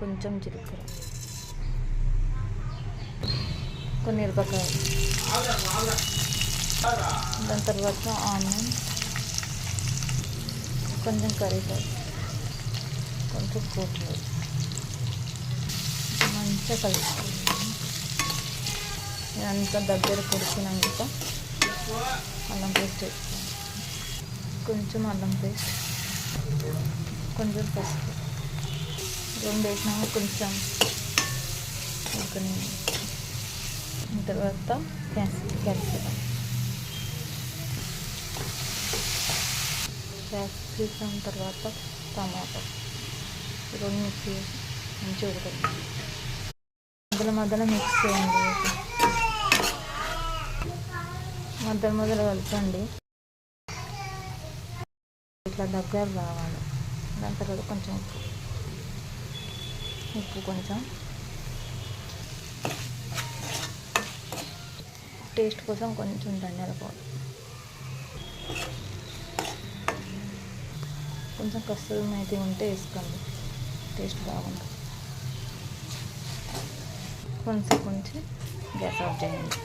కొంచెం జీలకర్ర, కొన్ని మిరపకాయలు, దాని తర్వాత ఆనియన్, కొంచెం కరివేపాకు, కొంచెం కొత్తిమీర మంచిగా కలుపుకోవాలి. ఇదంతా దగ్గర కొడిచినాక అల్లం పేస్ట్ వేసుకోవాలి. కొంచెం అల్లం పేస్ట్, కొంచెం పసుపు, రెండు వేసినాక కొంచెం ఉడకని తర్వాత క్యాప్సికం తర్వాత టమాటో రెండు మిక్స్ చేసి మంచిగా ఉడకదు. మధ్యలో మిక్స్ చేయండి, మధ్యలో కలపండి. ఇట్లా దగ్గర రావాలి. దాని తర్వాత కొంచెం ఉప్పు కొంచెం టేస్ట్ కోసం కొంచెం ధనియాల పౌడర్, కొంచెం కస్తూరి మేతి ఉంటే వేసుకోండి, టేస్ట్ బాగుంటుంది. కొంచెం గ్యాస్ ఆఫ్ చేయండి.